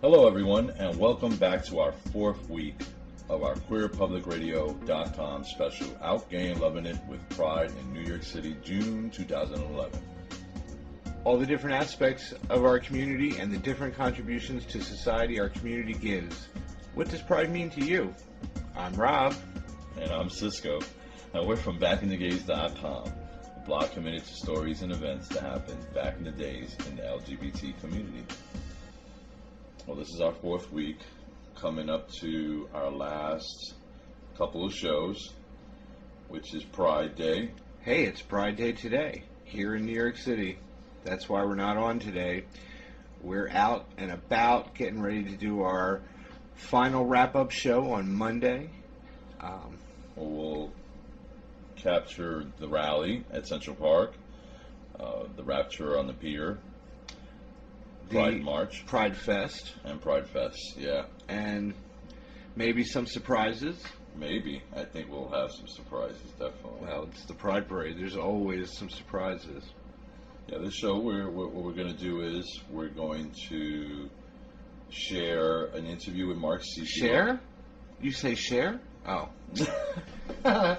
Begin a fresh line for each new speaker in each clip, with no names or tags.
Hello, everyone, and welcome back to our fourth week of our QueerPublicRadio.com special, Out Gay and Loving It with Pride in New York City, June 2011.
All the different aspects of our community and the different contributions to society our community gives. What does Pride mean to you? I'm Rob.
And I'm Cisco, and we're from BackintheGays.com, a blog committed to stories and events that happened back in the days in the LGBT community. Well, this is our fourth week, coming up to our last couple of shows, which is Pride Day.
Hey, it's Pride Day today, here in New York City. That's why we're not on today. We're out and about, getting ready to do our final wrap-up show on Monday.
We'll capture the rally at Central Park, the Rapture on the Pier, Pride March,
Pride Fest,
and Pride Fest, yeah.
And maybe some surprises.
Maybe. I think we'll have some surprises, definitely.
Well, it's the Pride Parade. There's always some surprises.
Yeah, this show, what we're going to do is we're going to share an interview with Mark Cicero.
Share? You say share? Oh.
No,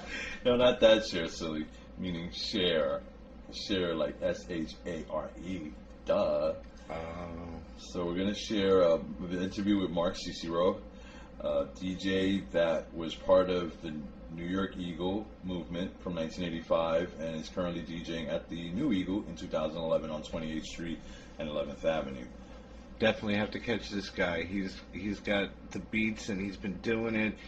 not that share, silly. Meaning share. Share like S-H-A-R-E. Duh. So we're going to share an interview with Mark Cicero, a DJ that was part of the New York Eagle movement from 1985 and is currently DJing at the New Eagle in 2011 on 28th Street and 11th Avenue.
Definitely have to catch this guy. He's got the beats and he's been doing it.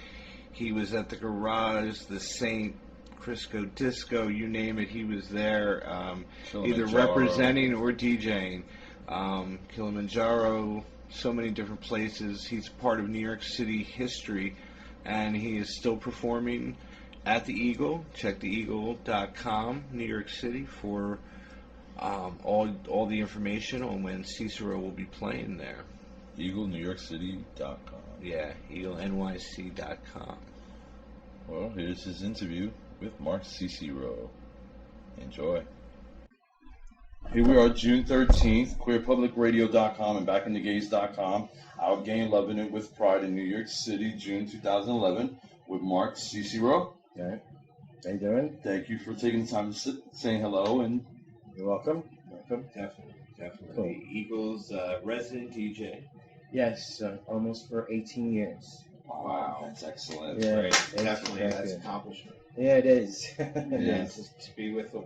He was at the Garage, the St. Crisco Disco, you name it, he was there, either representing or DJing. Kilimanjaro, so many different places. He's part of New York City history, and he is still performing at the Eagle. Check theeagle.com, New York City, for all the information on when Cicero will be playing there.
EagleNewYorkCity.com.
Yeah, EagleNYC.com.
Well, here's his interview with Mark Cicero. Enjoy. Here we are, June 13th, QueerPublicRadio.com and BackintheGays.com. Out Gay and Loving It with Pride in New York City, June 2011, with Mark Cicero.
Okay. How you doing?
Thank you for taking the time to sit, saying hello, and
You're welcome.
Definitely.
Cool.
Eagles resident DJ.
Yes, almost for 18 years.
wow, that's excellent.
Yeah,
Great.
it's
Definitely,
very
that's
good.
accomplishment.
Yeah, it is.
Yeah, to be with the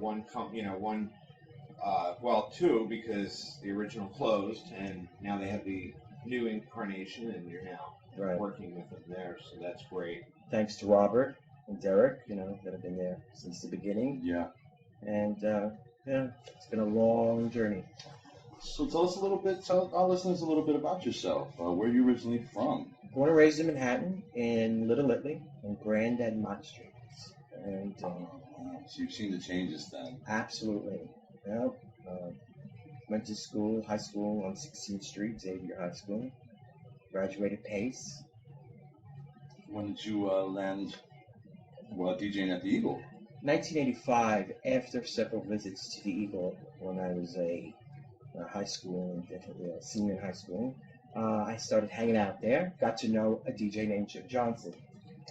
two, because the original closed, and now they have the new incarnation, and you're now
Right.
working with them there, so that's great.
Thanks to Robert and Derek, that have been there since the beginning.
Yeah.
And it's been a long journey.
So tell our listeners a little bit about yourself. Where are you originally from?
Born and raised in Manhattan, in Little Italy, on Grand and Mott Streets. And
So you've seen the changes then.
absolutely. Went to school, high school on 16th Street, Xavier High School. Graduated Pace.
When did you land DJing at the Eagle?
1985, after several visits to the Eagle when I was a high school, definitely a senior in high school, I started hanging out there. Got to know a DJ named Jim Johnson.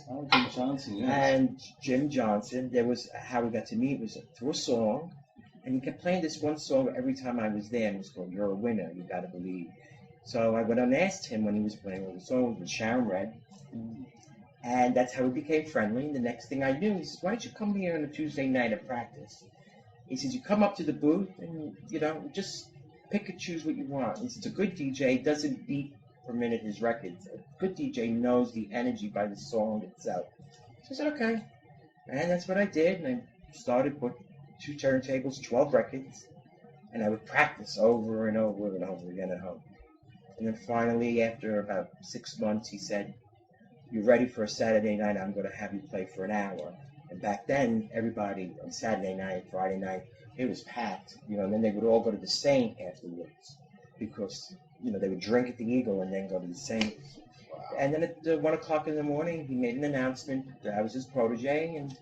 Oh, Jim Johnson, yeah.
And Jim Johnson, how we got to meet was through a song, and he kept playing this one song every time I was there, and it was called "You're a Winner, You Gotta Believe." So I went and asked him when he was playing the song with Sharon Red. And that's how we became friendly. And the next thing I knew, he says, "Why don't you come here on a Tuesday night at practice?" He says, "You come up to the booth and, just pick and choose what you want." He says, "A good DJ doesn't beat per minute his records. A good DJ knows the energy by the song itself." So I said, "Okay." And that's what I did. And I started with 2 turntables, 12 records. And I would practice over and over and over again at home. And then finally, after about 6 months, he said, "You're ready for a Saturday night. I'm going to have you play for an hour." And back then, everybody on Saturday night, Friday night, it was packed, and then they would all go to the Saint afterwards because, they would drink at the Eagle and then go to the Saint. Wow. And then at 1 o'clock in the morning, he made an announcement that I was his protege, and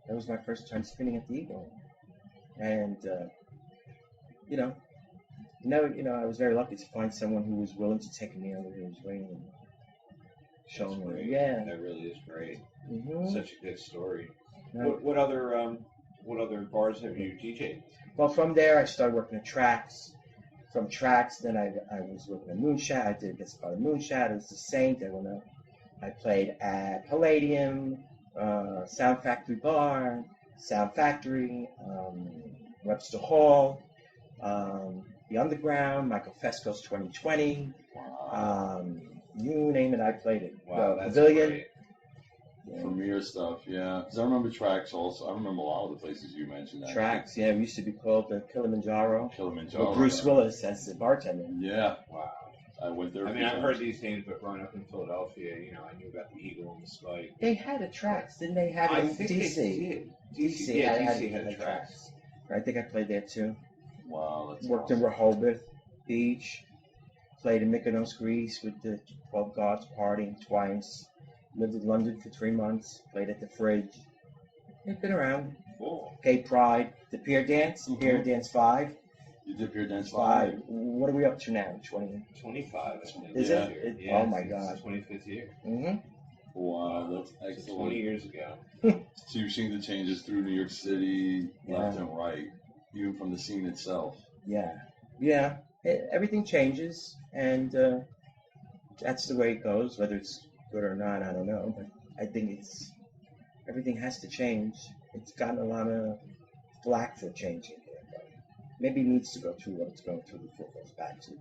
that was my first time spinning at the Eagle. And, I was very lucky to find someone who was willing to take me under his wing and show
That's
me.
great.
Yeah.
That really is great.
Hmm.
Such a good story.
Right.
What other bars have you DJ'd?
Well, from there, I started working at Tracks. From Tracks, then I was working at Moonshot. I did this part of Moonshot. It was the Saint. I played at Palladium, Sound Factory Bar, Sound Factory, Webster Hall, The Underground, Michael Fesco's 2020.
Wow.
You name it, I played it.
Wow, that's
Pavilion.
great.
Yeah.
Premier stuff, yeah. Because I remember Tracks also. I remember a lot of the places you mentioned. Actually.
Tracks, yeah. We used to be called the Kilimanjaro.
Kilimanjaro.
With Bruce Willis as the bartender.
Yeah.
Wow.
I went there.
I mean, I've heard these names, but growing up in Philadelphia, I knew about the Eagle and the Spike.
They had a Tracks, didn't they? Have it in DC. DC,
yeah,
I
DC had a Tracks.
I think I played there too.
Wow, that's
Worked in Rehoboth Beach. Played in Mykonos, Greece with the 12 Gods party twice. Lived in London for 3 months. Played at the Fridge. I've been around.
Cool.
Gay Pride. The Pier Dance.
Mhm.
Pier Dance 5.
You did Pier Dance
5.
5.
What are we up to now? 20?
25, I think.
Is
Yeah.
it?
Yeah,
Oh my
it's
God.
His 25th year.
Mm-hmm.
Wow, that's
So 20
excellent.
years ago.
So you've seen the changes through New York City, left
Yeah.
and right, even from the scene itself.
Yeah. Yeah. Everything changes, and that's the way it goes. Whether it's good or not, I don't know. But I think everything has to change. It's gotten a lot of flack for changing. But maybe it needs to go through what it's going through before it goes back to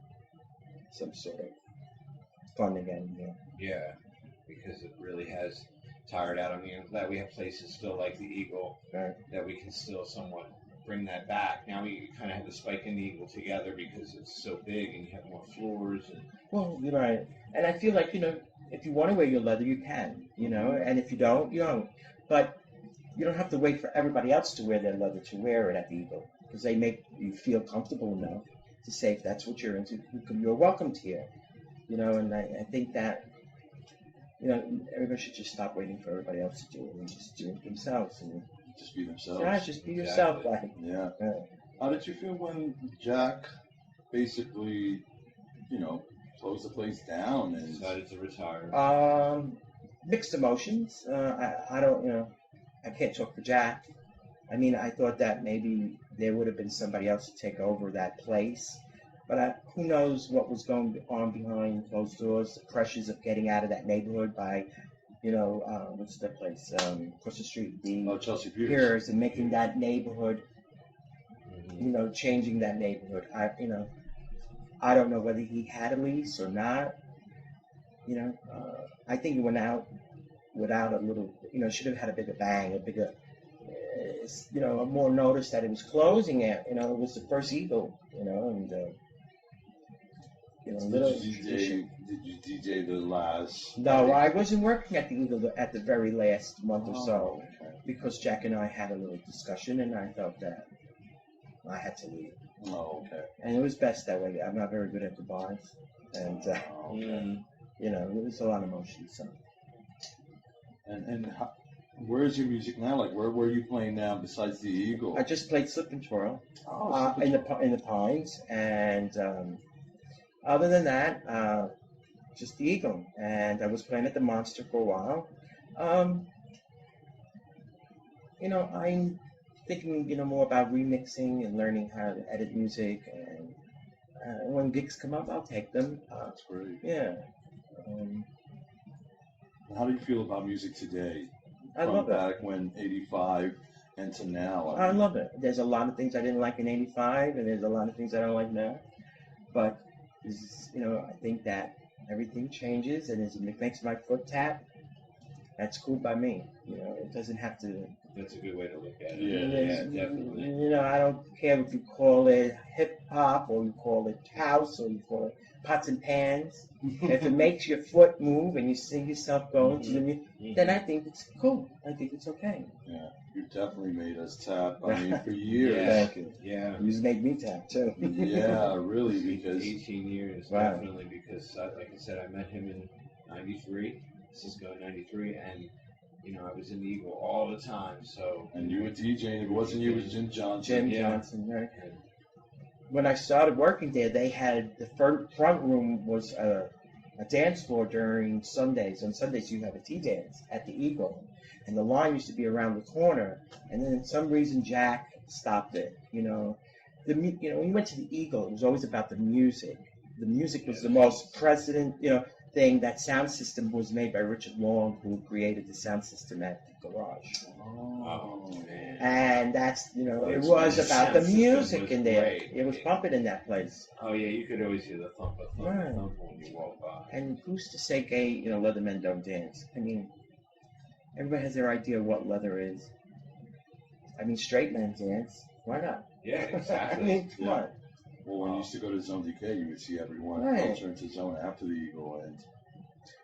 some sort of fun again. Yeah.
Yeah, because it really has tired out. I mean, I'm glad we have places still like the Eagle
Right.
that we can still somewhat bring that back. Now we kind of have the Spike and the Eagle together because it's so big and you have more floors. And
Well, you're right. And I feel like, if you want to wear your leather, you can, and if you don't, you don't. But you don't have to wait for everybody else to wear their leather to wear it at the Eagle, because they make you feel comfortable enough to say if that's what you're into, you're welcomed here, and I think that, everybody should just stop waiting for everybody else to do it and just do it themselves. And
Just be themselves.
just be yourself.
Exactly.
Yeah.
Yeah.
How did you feel when Jack basically, closed the place down and
decided to retire.
Mixed emotions. I don't, I can't talk for Jack. I mean, I thought that maybe there would have been somebody else to take over that place. But who knows what was going on behind closed doors, the pressures of getting out of that neighborhood by, what's the place, across the street, the
Chelsea Piers?
Piers, and making that neighborhood,
Mhm.
changing that neighborhood. I don't know whether he had a lease or not. I think he went out without a little, should have had a bigger bang, a bigger, more notice that it was closing it. It was the first Eagle, and, little.
Did you DJ the last?
No, I wasn't working at the Eagle at the very last month or so,
Okay.
because Jack and I had a little discussion, and I felt that I had to leave.
Oh, okay.
And it was best that way. I'm not very good at the bars, and
Oh, okay.
it was a lot of emotion. So
And where's your music now? Like, where were you playing now besides the Eagle?
I just played Slip and Twirl
Oh,
in the Pines, and other than that, just the Eagle. And I was playing at the Monster for a while. I'm thinking, more about remixing and learning how to edit music. And when gigs come up, I'll take them.
That's great.
Yeah.
How do you feel about music today?
I
From
love it.
back when '85 and to now.
I love it. There's a lot of things I didn't like in '85, and there's a lot of things I don't like now. But, I think that everything changes, and if it makes my foot tap, that's cool by me. It doesn't have to.
That's a good way to look at it.
Yeah.
Definitely.
I don't care if you call it hip hop or you call it house or you call it pots and pans. If it makes your foot move and you see yourself going to the music, then I think it's cool. I think it's okay.
Yeah, you definitely made us tap. I mean, for years.
Yeah.
Thank you.
Yeah.
You just made me tap too.
Yeah, really, because
18 years,
Wow.
definitely, because, like I said, I met him in '93, Cisco in '93, and, I was in the Eagle all the time, so.
and you were DJing. If it wasn't you, it was Jim Johnson.
Jim
Yeah.
Johnson, right?
And
when I started working there, they had the front room was a dance floor during Sundays. On Sundays, you have a tea dance at the Eagle, and the line used to be around the corner. And then, for some reason, Jack stopped it. When you went to the Eagle, it was always about the music. The music was the most present, thing. That sound system was made by Richard Long, who created the sound system at the garage.
Oh, man.
And that's, it
That's
was
great.
about the
Sound system
music
was
in there.
great.
It was pumping in that place.
Oh, yeah, you could always hear the thump,
Right.
thump when you walk by.
And who's to say gay, leather men don't dance? I mean, everybody has their idea of what leather is. I mean, straight men dance. Why not?
Yeah, exactly.
I mean, come on.
Well, when you used to go to Zone DK, you would see everyone
Right.
enter into Zone after the Eagle,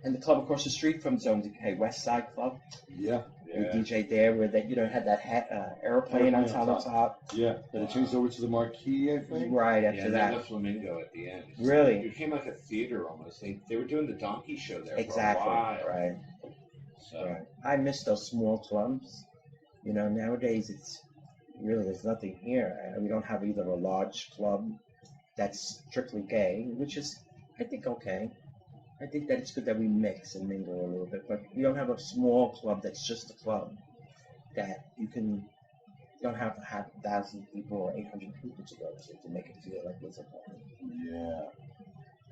And the club across the street from Zone Decay, West Side Club,
yeah,
we DJ there where they, had that airplane on top.
Yeah, then it changed over to the Marquee, I think.
Right
Yeah,
after
and
that.
then the Flamingo at the end.
Really?
It became like a theater almost. They were doing the donkey show there
Exactly.
for a while.
Right.
So,
Right. I miss those small clubs. Nowadays it's really there's nothing here. We don't have either a large club that's strictly gay, which is I think okay. I think that it's good that we mix and mingle a little bit, but you don't have a small club that's just a club that you don't have to have 1,000 people or 800 people to go to make it feel like it's a party.
Yeah.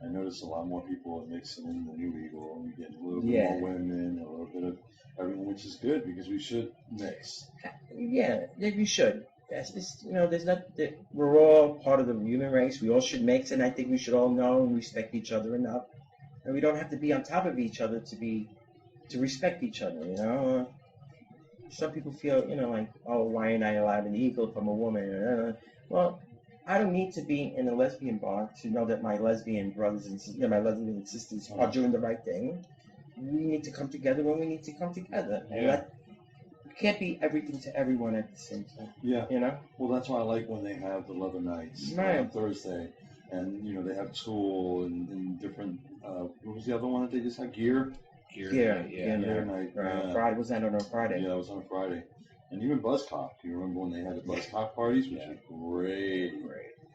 I noticed a lot more people mixing in the new Eagle, and we get a little bit
Yeah.
more women, a little bit of everyone, which is good because we should mix.
Yeah, we should. There's not. We're all part of the human race. We all should mix, and I think we should all know and respect each other enough. And we don't have to be on top of each other to respect each other. Some people feel, like, oh, why ain't I allowed an Eagle if I'm a woman? Well, I don't need to be in a lesbian bar to know that my lesbian brothers and my lesbian sisters are doing the right thing. We need to come together when we need to come together. And you can't be everything to everyone at the same time.
Yeah.
Well,
that's why I like when they have the Leather Nights
Right.
on Thursday, and they have Tool and different. What was the other one that they just had? Gear.
Yeah.
Gear night.
Right.
Yeah.
Friday was that on a Friday?
Yeah, it was on a Friday. And even Buzzcock. You remember when they had the Buzzcock parties, which
Yeah.
was great.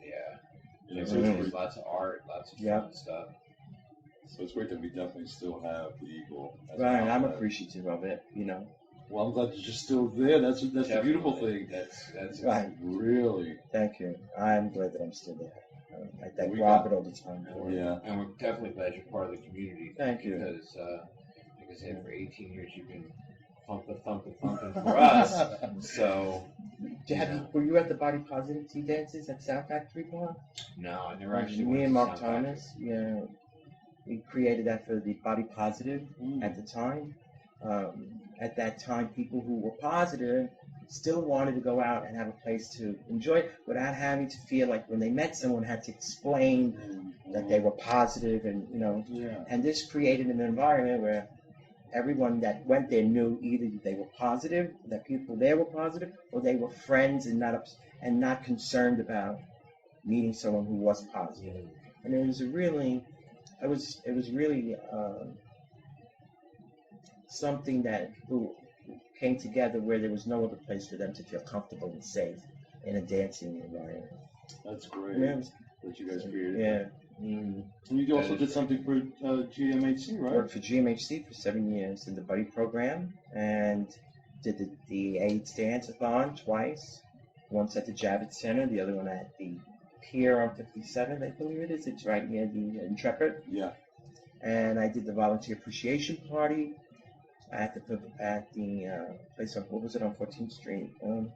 Yeah.
So
There was lots of art, lots of
Yeah.
fun stuff.
So it's great that we definitely still have the Eagle. as a
Right. I'm
outlet.
appreciative of it.
Well, I'm glad that you're still there. That's a beautiful thing.
That's
Right.
Really.
Thank you. I'm glad that I'm still there. I thank
We
Robert all the time for it.
Yeah.
And we're definitely glad you're part of the community.
Thank you.
Because, like I said, for 18 years you've been thumping for us. So,
Were you at the Body Positive Tea Dances at Sound Factory Bar?
no, I never actually
Me
went
and
to
Mark
Sound Factory.
Thomas, yeah, we created that for the Body Positive at the time. At that time, people who were positive still wanted to go out and have a place to enjoy it without having to feel like when they met someone had to explain that they were positive
Yeah.
and this created an environment where everyone that went there knew either they were positive, that people there were positive, or they were friends and not concerned about meeting someone who was positive. And it was really something that people came together where there was no other place for them to feel comfortable and safe in a dancing environment.
That's great.
Yeah, it was-
That you guys created.
yeah.
And you also did something for GMHC, right?
Worked for GMHC for 7 years in the buddy program and did the AIDS dance-a-thon twice. Once at the Javits Center, the other one at the Pier on 57th, I believe it is. It's right near the Intrepid.
Yeah.
And I did the volunteer appreciation party at the place on, what was it, on 14th Street?
On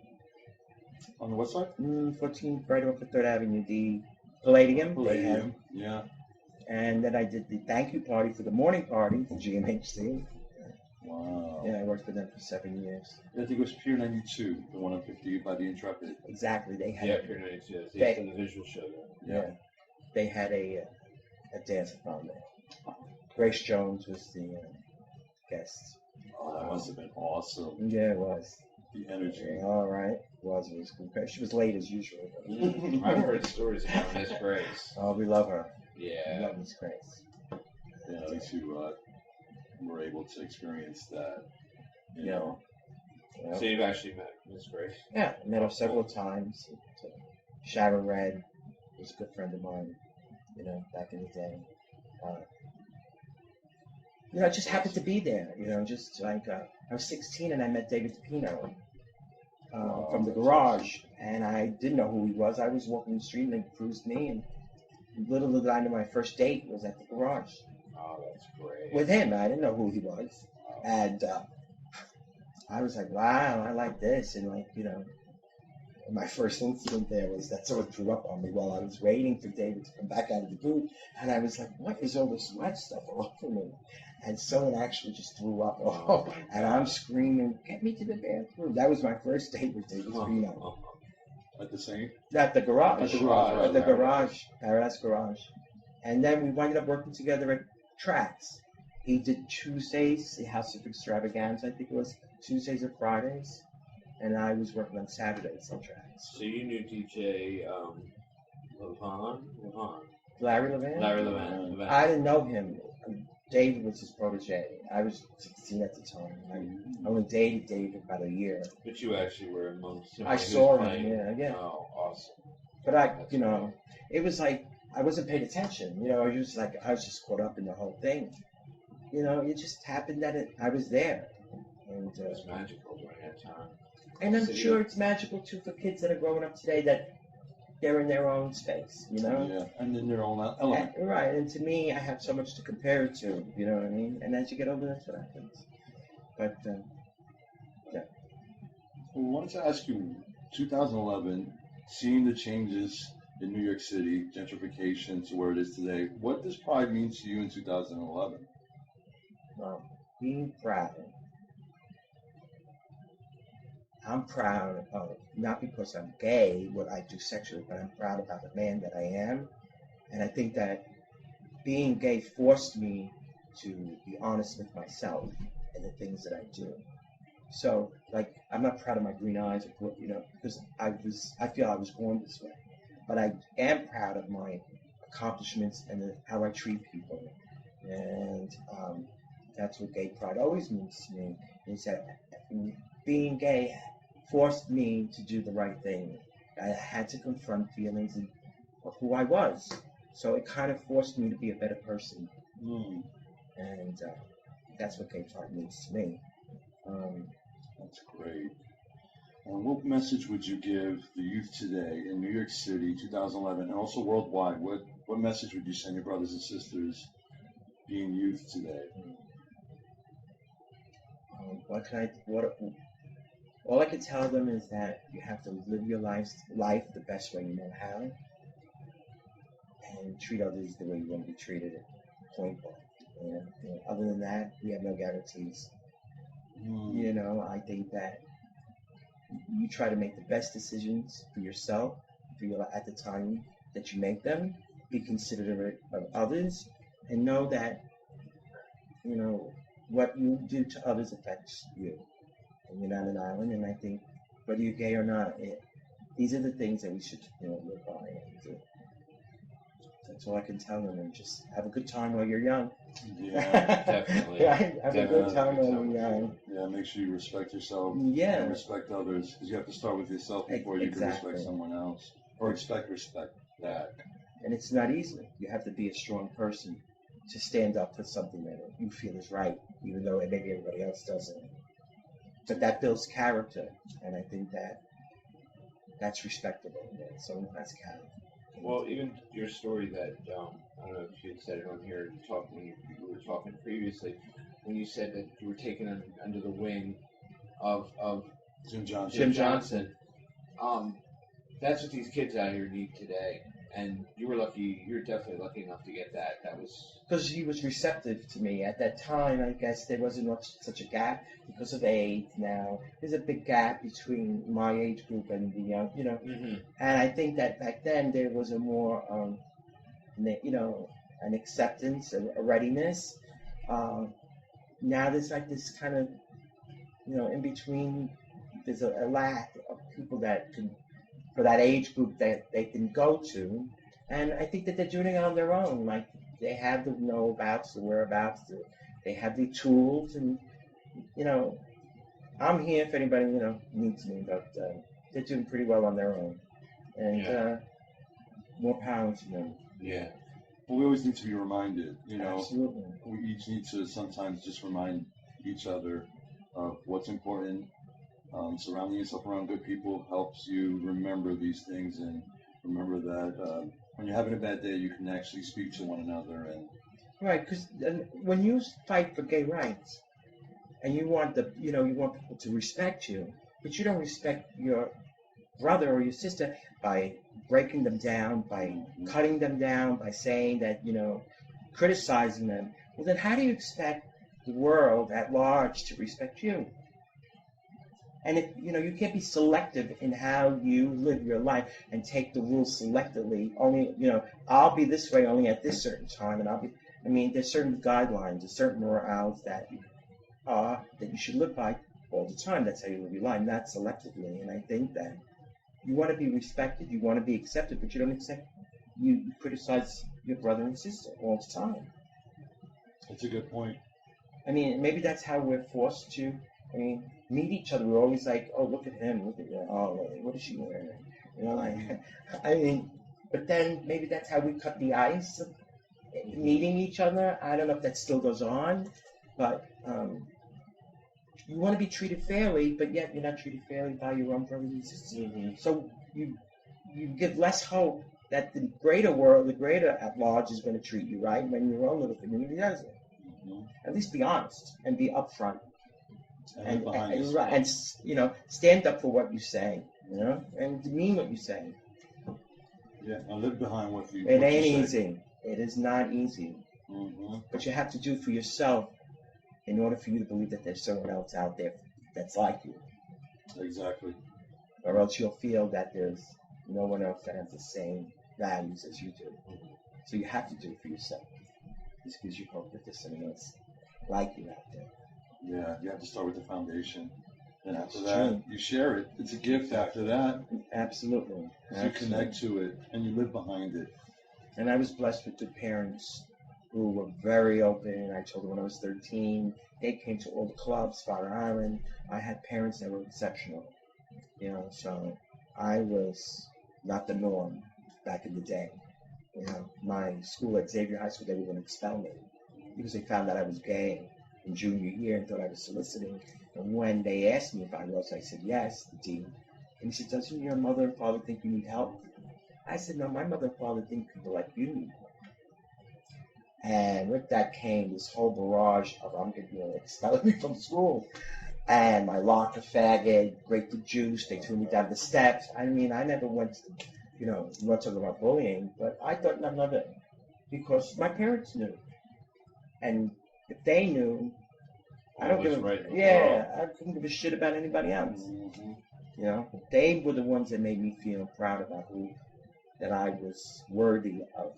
the west side?
14th, right off of 3rd Avenue, the Palladium. They had,
Yeah.
and then I did the thank you party for the morning party for GMHC.
Wow.
Yeah, I worked for them for 7 years.
I think it was Pier 92, the one on 50 by the Intrepid.
Exactly, they had
Yeah, Pier 92. It's
They-
the visual show there.
yeah, they had a dance-a-thon there. Grace Jones was the guest.
Oh, that must have been awesome.
Yeah, it was.
The energy.
Yeah, all right, it was good. She was late as usual.
I've heard stories about Miss Grace.
Oh, we love her. We
Yeah.
love Miss Grace.
Yeah, at least you were able to experience that. You
Yeah.
know.
Yeah.
So you've actually met Miss Grace?
Yeah, met her several times. Shadow Red. was a good friend of mine, you know, back in the day. You know, I just happened to be there, you know, just like I was 16 and I met David DePino from the garage, and I didn't know who he was. I was walking the street and they cruised me, and little did I know my first date was at the garage.
Oh, that's great.
With him. I didn't know who he was. And I was like, wow, I like this. And like, you know, my first incident there was that someone threw up on me while I was waiting for David to come back out of the booth. And I was like, what is all this wet stuff all over me? And someone actually just threw up. Oh, and I'm screaming, get me to the bathroom. That was my first date with David Spino.
At the same?
At the garage.
At the garage.
At the garage. Paradise Garage. And then we wound up working together at Tracks. He did Tuesdays, the House of Extravaganza, I think it was Tuesdays or Fridays. And I was working on Saturdays on Tracks.
So you knew DJ Levon?
Larry Levan?
Larry Levan.
I didn't know him. David was his protege. I was 16 at the time. I only dated David about a year.
But you actually were amongst him.
I saw him, yeah.
Oh, awesome.
But you know, it was like I wasn't paying attention. You know, I was just caught up in the whole thing. You know, it just happened that I was there. And
It was magical during that time.
and I'm sure it's magical too for kids that are growing up today that they're in their own space, you know?
Yeah, and in their own element.
Right, and to me, I have so much to compare it to, you know what I mean? And as you get older, that's what happens. But, yeah.
Well, I wanted to ask you, 2011, seeing the changes in New York City, gentrification to where it is today, what does pride mean to you in 2011?
Well, being proud. I'm proud of, not because I'm gay, what I do sexually, but I'm proud about the man that I am. And I think that being gay forced me to be honest with myself and the things that I do. So, like, I'm not proud of my green eyes, or, you know, because I feel I was born this way. But I am proud of my accomplishments and how I treat people. And that's what gay pride always means to me, is that being gay forced me to do the right thing. I had to confront feelings of who I was. So it kind of forced me to be a better person. And that's what gay pride means to me.
That's great. What message would you give the youth today in New York City, 2011, and also worldwide? What message would you send your brothers and sisters being youth today?
All I can tell them is that you have to live your life the best way you know how, and treat others the way you want to be treated. Point blank. You know, other than that, we have no guarantees. You know, I think that you try to make the best decisions for yourself, at the time that you make them. Be considerate of others, and know that, you know, what you do to others affects you. And you're not an island, and I think whether you're gay or not, these are the things that we should, you know, live by. And that's all I can tell them, and just have a good time while you're young.
Yeah,
definitely.
Right? Have a good time while you're young.
Yeah, make sure you respect yourself
Yeah.
and respect others, because you have to start with yourself before you can respect someone else, or expect respect back.
And it's not easy. You have to be a strong person to stand up for something that you feel is right, even though maybe everybody else doesn't. But that builds character, and I think that that's respectable. That someone who has character.
Well, even your story that, I don't know if you had said it on here, when you were talking previously, when you said that you were taken under the wing of
Jim Johnson.
Jim Johnson.
That's what these kids out here need today. And you were definitely lucky enough to get that. That was...
Because he was receptive to me. At that time, I guess there wasn't such a gap because of age now. There's a big gap between my age group and the young, you know.
Mm-hmm.
And I think that back then there was a more, you know, an acceptance, a readiness. Now there's like this kind of, you know, in between, there's a lack of people that can, for that age group that they can go to. And I think that they're doing it on their own. Like, they have the know-abouts, the whereabouts, they have the tools, and, you know, I'm here if anybody, you know, needs me, but they're doing pretty well on their own. And more power to them.
Yeah.
Well, we always need to be reminded,
Absolutely.
we each need to sometimes just remind each other of what's important. Surrounding yourself around good people helps you remember these things, and remember that when you're having a bad day, you can actually speak to one another. And
Right, because when you fight for gay rights, and you want you want people to respect you, but you don't respect your brother or your sister by breaking them down, by cutting them down, by saying that, criticizing them. Well, then how do you expect the world at large to respect you? And if you can't be selective in how you live your life and take the rules selectively. Only, I'll be this way only at this certain time, and there's certain guidelines, there's certain morals that you should live by all the time. That's how you live your life, not selectively. And I think that you want to be respected, you want to be accepted, but you don't accept. You criticize your brother and sister all the time.
that's a good point.
Maybe that's how we're forced to. Meet each other. We're always like, oh, look at him, look at her. Oh, what is she wearing? But then maybe that's how we cut the ice of meeting each other. I don't know if that still goes on, but you want to be treated fairly, but yet you're not treated fairly by your own brothers and sisters.
Mm-hmm.
So you give less hope that the greater world, the greater at large, is going to treat you right when your own little community doesn't.
Mm-hmm.
At least be honest and be upfront. And
behind
stand up for what you say, and mean what you say.
Yeah, I live behind what you.
It
what
ain't
you say.
easy. It is not easy.
Mm-hmm.
But you have to do it for yourself in order for you to believe that there's someone else out there that's like you.
Exactly.
Or else you'll feel that there's no one else that has the same values as you do. So you have to do it for yourself. This gives you hope that there's someone else like you out there.
Yeah, you have to start with the foundation. And after
That's
that,
true.
you share it. It's a gift after that.
Absolutely.
You connect to it and you live behind it.
And I was blessed with good parents who were very open. I told them when I was 13, they came to all the clubs, Fire Island. I had parents that were exceptional. So I was not the norm back in the day. My school at Xavier High School, they were going to expel me because they found out I was gay in junior year and thought I was soliciting. And when they asked me if I was, I said yes, the dean. And he said, doesn't your mother and father think you need help? I said, no, my mother and father think people like you need help. And with that came this whole barrage of, I'm going to expel me from school. And my locker faggot, grape the juice, they threw me down the steps. I never went to, I'm not talking about bullying, but I thought none of it because my parents knew. And if they knew, I don't give I couldn't give a shit about anybody else.
Mm-hmm.
They were the ones that made me feel proud about that I was worthy of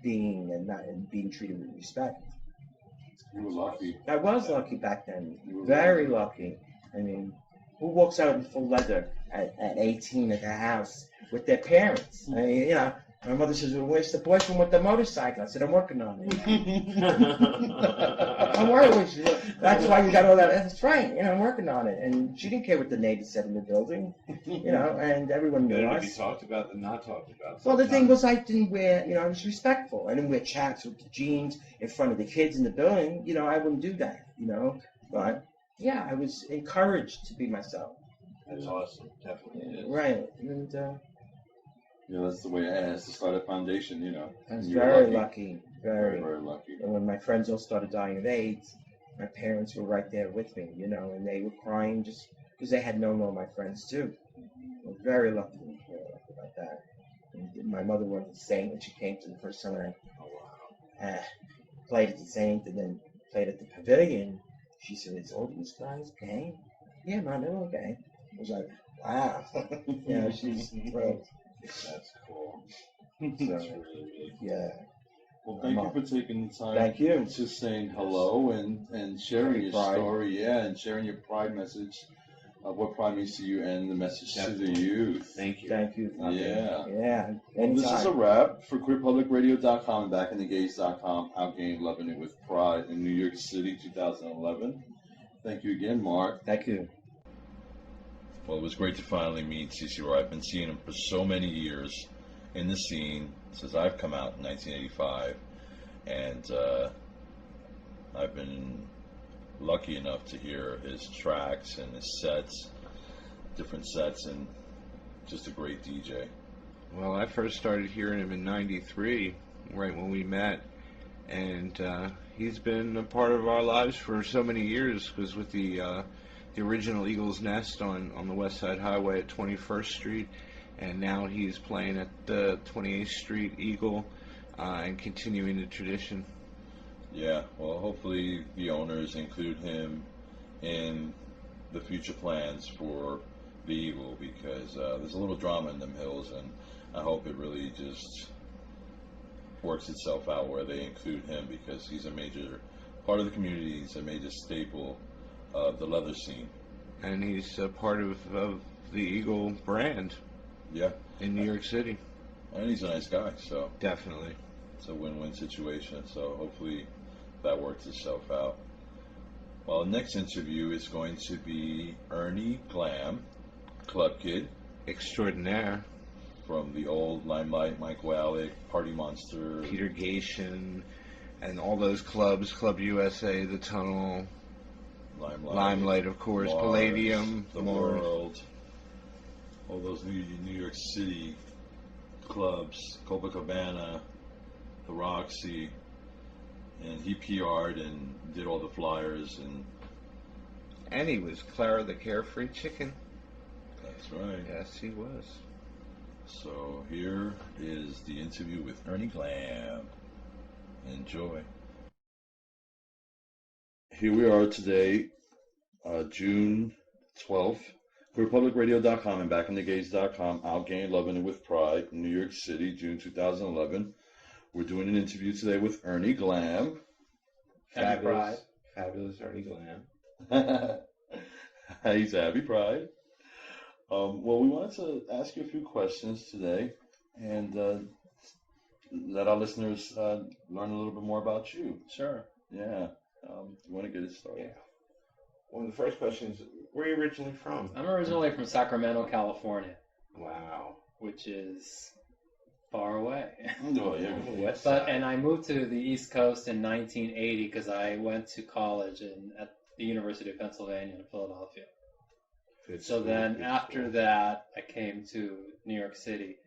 being and being treated with respect.
You were lucky.
I was lucky back then. Very lucky. Who walks out in full leather at 18 at the house with their parents? My mother says, well, where's the boyfriend with the motorcycle? I said, I'm working on it. I'm working with you. That's why you got all that. That's right. I'm working on it. And she didn't care what the neighbors said in the building, and everyone knew
Better
us.
to be talked about than not talked about.
Well, the thing was, I didn't wear, I was respectful. I didn't wear chaps with the jeans in front of the kids in the building. I wouldn't do that, But, yeah, I was encouraged to be myself.
That's awesome. Definitely is.
Right. And,
that's the way it has to start a foundation,
I was
You were
very lucky. Very.
Very lucky.
And when my friends all started dying of AIDS, my parents were right there with me, and they were crying just because they had known all my friends too. I was very lucky about that. And my mother was a saint when she came to the first time I played at the Saint and then played at the Pavilion. She said, "Is all these guys gay?" Yeah, man, they're all gay. I was like, wow. She's thrilled.
That's cool.
So,
That's really
yeah.
Well, thank you for taking the time.
Thank you.
To saying hello and sharing your
Pride.
story, and sharing your pride message of what pride means to you and the message to the youth.
Thank you.
Thank you.
Yeah.
Yeah.
Well, this is a wrap for QueerPublicRadio.com and BackintheGays.com. Outgained Loving It with Pride in New York City, 2011. Thank you again, Mark.
Thank you.
Well, it was great to finally meet CC Roy. I've been seeing him for so many years, in the scene since I've come out in 1985, and I've been lucky enough to hear his tracks and his sets, different sets, and just a great DJ.
Well, I first started hearing him in '93, right when we met, and he's been a part of our lives for so many years. Because with the original Eagle's Nest on the West Side Highway at 21st Street, and now he's playing at the 28th Street Eagle and continuing the tradition.
Yeah, well, hopefully the owners include him in the future plans for the Eagle, because there's a little drama in them hills, and I hope it really just works itself out where they include him, because he's a major part of the community. He's a major staple of the leather scene.
And he's a part of the Eagle brand
Yeah,
in New York City.
and he's a nice guy, so
Definitely.
it's a win-win situation. So hopefully that works itself out. Well, the next interview is going to be Ernie Glam, club kid
Extraordinaire.
from the old Limelight, Mike Wallach, Party Monster,
Peter Gation, and all those clubs, Club USA, The Tunnel, Limelight, of course,
Mars,
Palladium,
The
Mars.
World, all those New York City clubs, Copacabana, the Roxy, and he PR'd and did all the flyers, and
he was Clara the Carefree Chicken.
that's right.
Yes, he was.
So here is the interview with Ernie Glam. Enjoy. Here we are today, June 12th, QueerPublicRadio.com and BackintheGays.com, Outgain Loving It With Pride, New York City, June 2011. We're doing an interview today with Ernie Glam.
Happy
Fabulous.
Pride. Fabulous Ernie Glam.
He's happy Pride. Well, we wanted to ask you a few questions today, and let our listeners learn a little bit more about you.
Sure.
Yeah. You want to get it started?
Yeah. One of the first questions, where are you originally from?
I'm originally from Sacramento, California,
Wow.
which is far away.
Oh, yeah.
On the west
But
side.
and I moved to the East Coast in 1980 because I went to college at the University of Pennsylvania in Philadelphia.
Good
So
school,
then
good
after
school.
that, I came to New York City.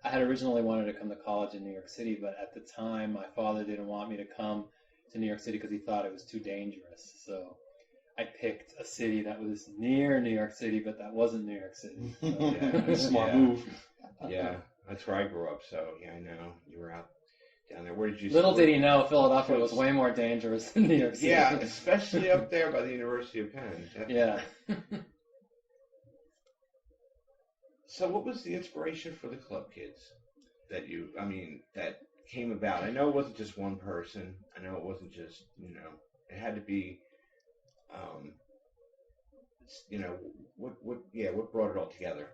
I had originally wanted to come to college in New York City, but at the time, my father didn't want me to come to New York City because he thought it was too dangerous. So I picked a city that was near New York City, but that wasn't New York City. So,
Yeah.
Smart
Yeah.
move.
Yeah, that's where I grew up, so yeah, I know. You were out down there. Where did you
Little
where-
did he know, Philadelphia was way more dangerous than New York City.
Yeah, especially up there by the University of Penn. Definitely.
Yeah.
So what was the inspiration for the Club Kids that that came about? I know it wasn't just one person. I know it wasn't just, it had to be, what brought it all together?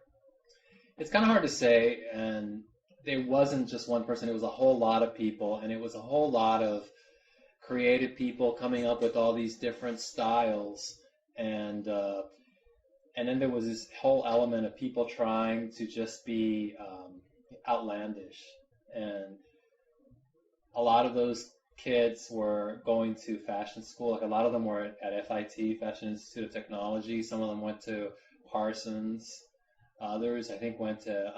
It's kind of hard to say, and it wasn't just one person. It was a whole lot of people, and it was a whole lot of creative people coming up with all these different styles, and then there was this whole element of people trying to just be outlandish, and a lot of those kids were going to fashion school. Like a lot of them were at FIT, Fashion Institute of Technology. Some of them went to Parsons. Others, I think, went to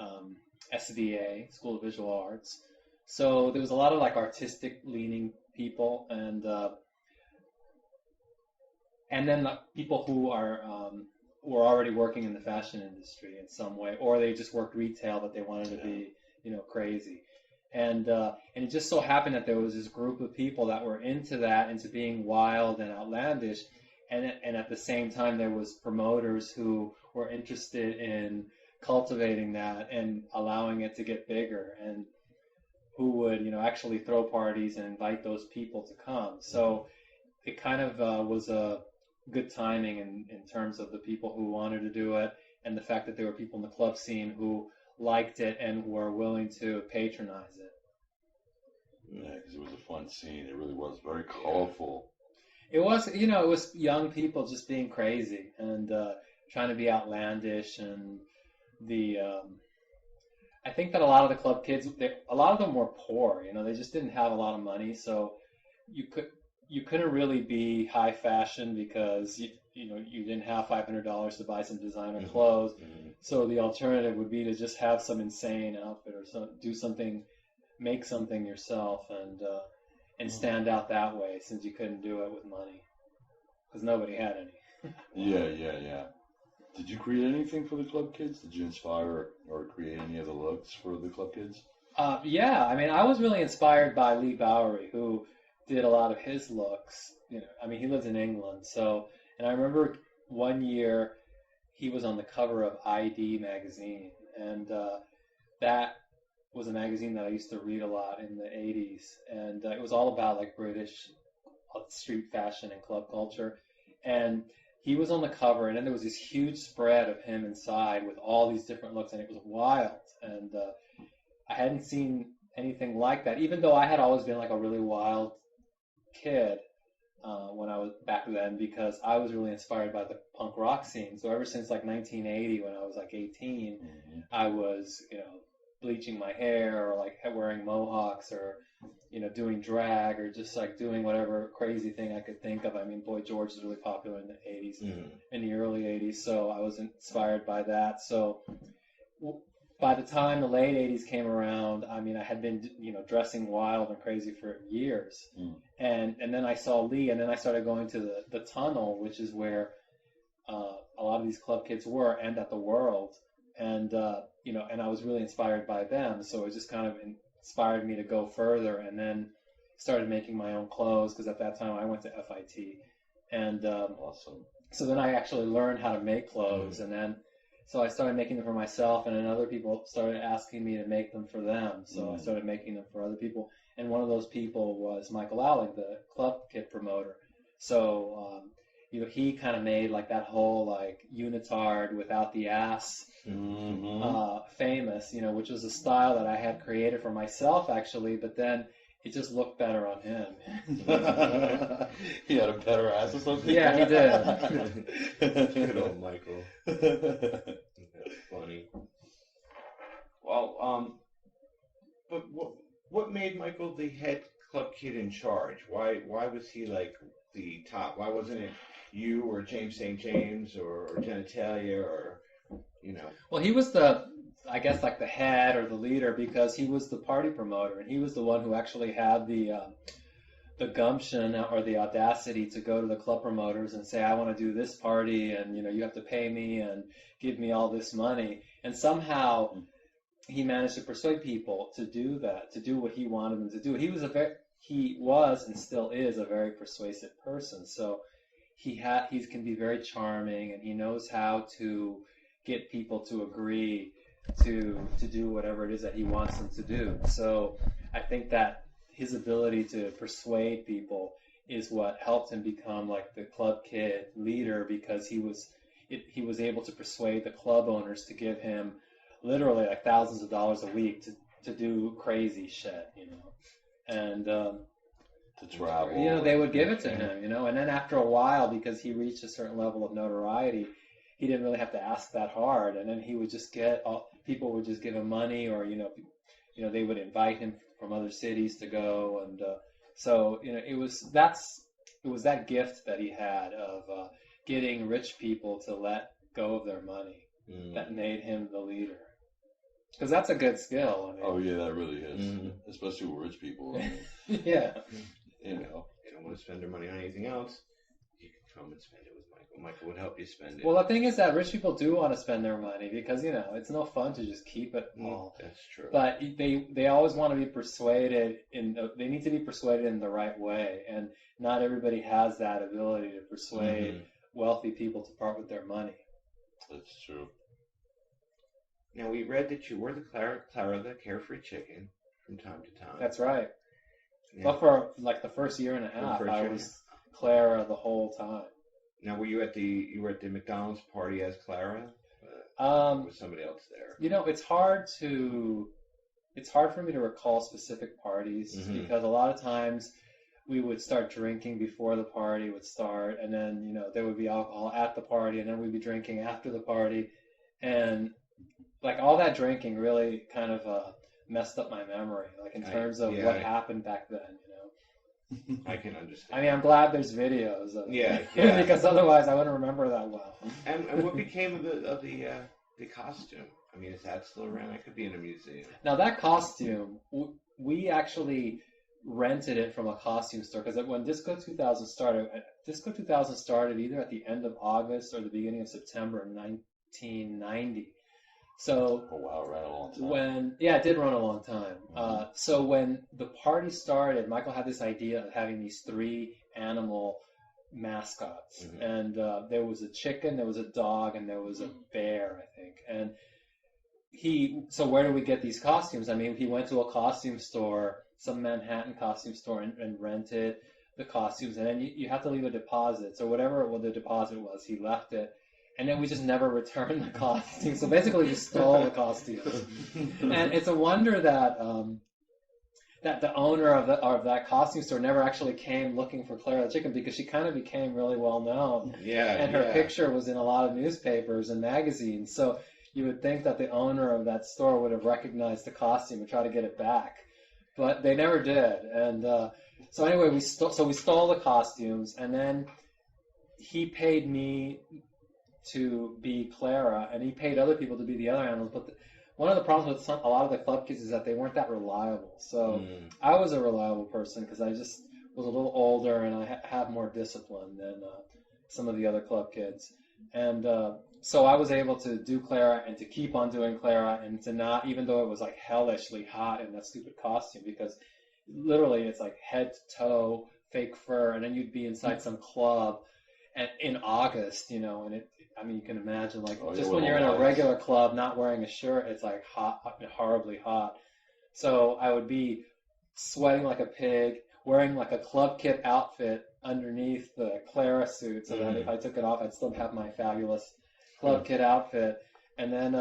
SVA, School of Visual Arts. So there was a lot of like artistic leaning people, and then people who were already working in the fashion industry in some way, or they just worked retail, but they wanted to be, crazy. And it just so happened that there was this group of people that were into that, into being wild and outlandish, and at the same time there was promoters who were interested in cultivating that and allowing it to get bigger, and who would actually throw parties and invite those people to come. So it kind of was a good timing in terms of the people who wanted to do it, and the fact that there were people in the club scene who liked it and were willing to patronize it.
Yeah, because it was a fun scene. It really was very colorful.
It was, it was young people just being crazy and trying to be outlandish, and I think that a lot of the club kids, a lot of them were poor. You know, they just didn't have a lot of money, so you couldn't really be high fashion because you didn't have $500 to buy some designer clothes. So the alternative would be to just have some insane outfit or do something, make something yourself, and stand out that way, since you couldn't do it with money because nobody had any.
Yeah. Did you create anything for the club kids? Did you inspire or create any of the looks for the club kids?
Yeah, I mean, I was really inspired by Lee Bowery, who did a lot of his looks. I mean, he lives in England, and I remember one year he was on the cover of ID magazine, and that was a magazine that I used to read a lot in the 80s, and it was all about like British street fashion and club culture, and he was on the cover, and then there was this huge spread of him inside with all these different looks, and it was wild, and I hadn't seen anything like that, even though I had always been like a really wild kid when I was back then, because I was really inspired by the punk rock scene. So ever since like 1980, when I was like 18, I was, bleaching my hair or like wearing mohawks or, doing drag or just like doing whatever crazy thing I could think of. I mean, Boy George was really popular in the 80s, in the early 80s. So I was inspired by that. So by the time the late 80s came around, I mean, I had been, dressing wild and crazy for years. And then I saw Lee, and then I started going to the tunnel, which is where a lot of these club kids were, and at the World. And, and I was really inspired by them. So it just kind of inspired me to go further, and then started making my own clothes, because at that time I went to FIT. And
Awesome.
So then I actually learned how to make clothes, and then so I started making them for myself, and then other people started asking me to make them for them. So I started making them for other people. And one of those people was Michael Alec, the club kid promoter. So, he kind of made like that whole like unitard without the ass famous, which was a style that I had created for myself actually, but then it just looked better on him.
He had a better ass or something?
Yeah, he did.
Good old Michael. That's funny. Well, but what made Michael the head club kid in charge? Why was he like the top? Why wasn't it you or James St. James or Genitalia or
Well, he was I guess like the head or the leader, because he was the party promoter, and he was the one who actually had the gumption or the audacity to go to the club promoters and say, I want to do this party, and you have to pay me and give me all this money. And somehow he managed to persuade people to do that, to do what he wanted them to do. He was and still is a very persuasive person. So he can be very charming, and he knows how to get people to agree to do whatever it is that he wants them to do. So I think that his ability to persuade people is what helped him become like the club kid leader, because he was able to persuade the club owners to give him literally like thousands of dollars a week to do crazy shit, and
to travel.
they would give it to him, and then after a while, because he reached a certain level of notoriety, he didn't really have to ask that hard, and then he would just people would just give him money, or they would invite him from other cities to go, and so it was that gift that he had of getting rich people to let go of their money that made him the leader, because that's a good skill. I mean,
oh yeah, that really is, especially with rich people. I mean,
yeah,
they don't want to spend their money on anything else. You can come and spend it with Michael. Michael would help you spend it.
Well, the thing is that rich people do want to spend their money, because it's no fun to just keep it all.
That's true.
But they always want to be persuaded they need to be persuaded in the right way, and not everybody has that ability to persuade wealthy people to part with their money.
That's true.
Now, we read that you were the Clara the Carefree Chicken from time to time.
That's right.
Yeah.
But for like the first year and a half, I was Clara the whole time.
Now, were you at the McDonald's party as Clara? Or was somebody else there?
It's hard for me to recall specific parties, because a lot of times we would start drinking before the party would start, and then there would be alcohol at the party, and then we'd be drinking after the party, and like all that drinking really kind of messed up my memory, like in terms of what happened back then,
I can understand.
I mean, I'm glad there's videos of
Yeah,
it, because otherwise I wouldn't remember that well.
And what became of the costume? I mean, is that still around? It could be in a museum.
Now that costume, we actually rented it from a costume store, because when Disco 2000 started either at the end of August or the beginning of September in 1990. So
Oh wow, ran a long time.
it did run a long time. So when the party started, Michael had this idea of having these 3 animal mascots, and there was a chicken, there was a dog, and there was a bear, I think. And so where do we get these costumes? I mean, he went to a costume store, some Manhattan costume store, and rented the costumes, and then you have to leave a deposit. So whatever the deposit was, he left it. And then we just never returned the costumes. So basically, we stole the costumes. And it's a wonder that that the owner of that costume store never actually came looking for Clara the chicken, because she kind of became really well known. And her picture was in a lot of newspapers and magazines. So you would think that the owner of that store would have recognized the costume and try to get it back, but they never did. And so anyway, we stole the costumes, and then he paid me to be Clara, and he paid other people to be the other animals. But one of the problems with a lot of the club kids is that they weren't that reliable. So I was a reliable person because I just was a little older and I had more discipline than some of the other club kids. And so I was able to do Clara and to keep on doing Clara, and to not, even though it was like hellishly hot in that stupid costume, because literally it's like head to toe fake fur, and then you'd be inside some club in August, and I mean, you can imagine, like, just when you're in a regular club not wearing a shirt, it's like hot, horribly hot. So I would be sweating like a pig, wearing like a club kit outfit underneath the Clara suit, so that if I took it off, I'd still have my fabulous club kit outfit, and then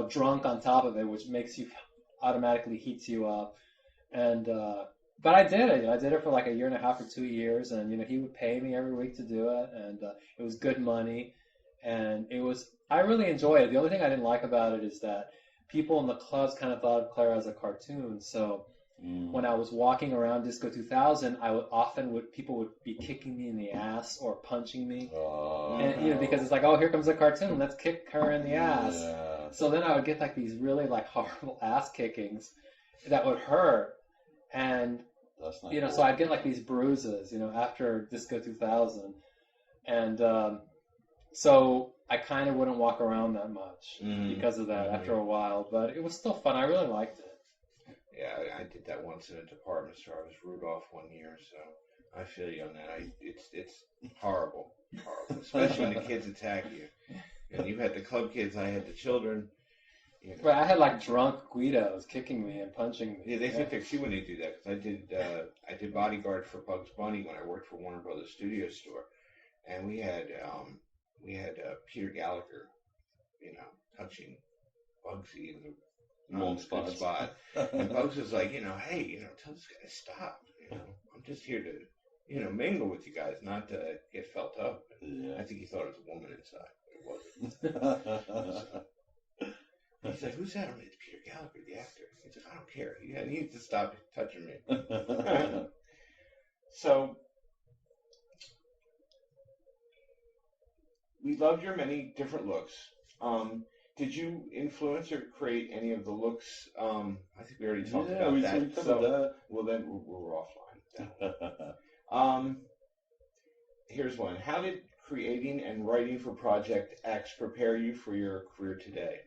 drunk on top of it, which makes you automatically heats you up. And but I did it. I did it for like a year and a half or 2 years, and he would pay me every week to do it, and it was good money, and I really enjoyed it. The only thing I didn't like about it is that people in the clubs kind of thought of Clara as a cartoon. So when I was walking around Disco 2000, people would be kicking me in the ass or punching me, and because it's like, oh, here comes a cartoon, let's kick her in the ass.
Yeah.
So then I would get like these really like horrible ass kickings that would hurt. And
that's not
cool. So I'd get like these bruises, after Disco 2000, and so I kind of wouldn't walk around that much because of that after a while. But it was still fun. I really liked it.
Yeah, I did that once in a department store. I was Rudolph one year, so I feel you on that. It's horrible, especially when the kids attack you. And you had the club kids, I had the children.
But I had like drunk Guidos kicking me and punching me.
Yeah, they think they're cute when they do that, because I did bodyguard for Bugs Bunny when I worked for Warner Brothers Studio Store, and we had Peter Gallagher, touching Bugsy in the wrong spot, and Bugs was like, hey, tell this guy to stop. I'm just here to mingle with you guys, not to get felt up.
Yeah.
I think he thought it was a woman inside, but it wasn't. He's like, who's that? It's Peter Gallagher, the actor. He's like, I don't care. He needs to stop touching me. So, we loved your many different looks. Did you influence or create any of the looks? I think we already talked about that.
We covered that.
Well, then we're offline. Here's one. How did creating and writing for Project X prepare you for your career today?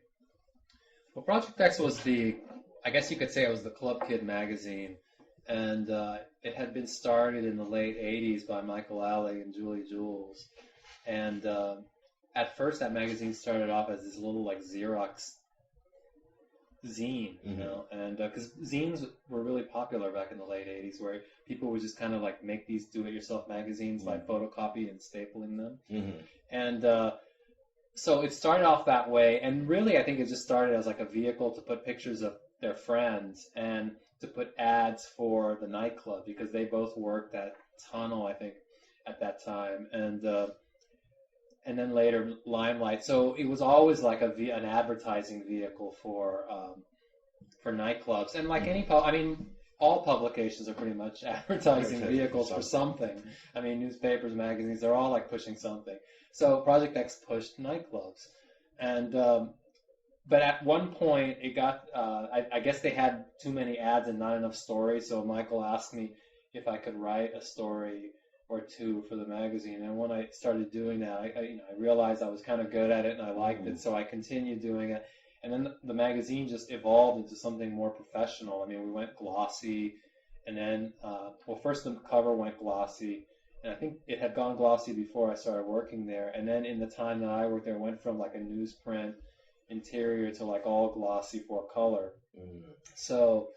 Well, Project X was I guess you could say it was the Club Kid magazine, and it had been started in the late 80s by Michael Alley and Julie Jules. And at first that magazine started off as this little like Xerox zine, and because zines were really popular back in the late 80s, where people would just kind of like make these do-it-yourself magazines by photocopy and stapling them. And so it started off that way, and really I think it just started as like a vehicle to put pictures of their friends and to put ads for the nightclub, because they both worked at Tunnel, I think, at that time. And and then later Limelight. So it was always like an advertising vehicle for nightclubs, and like I mean, all publications are pretty much advertising vehicles for something. I mean, newspapers, magazines, they're all like pushing something. So Project X pushed nightclubs, and but at one point it got, I guess they had too many ads and not enough stories. So Michael asked me if I could write a story or two for the magazine, and when I started doing that, I realized I was kind of good at it and I liked it, so I continued doing it. And then the magazine just evolved into something more professional. I mean, we went glossy, and then, first the cover went glossy, and I think it had gone glossy before I started working there. And then in the time that I worked there, it went from like a newsprint interior to like all glossy for color. So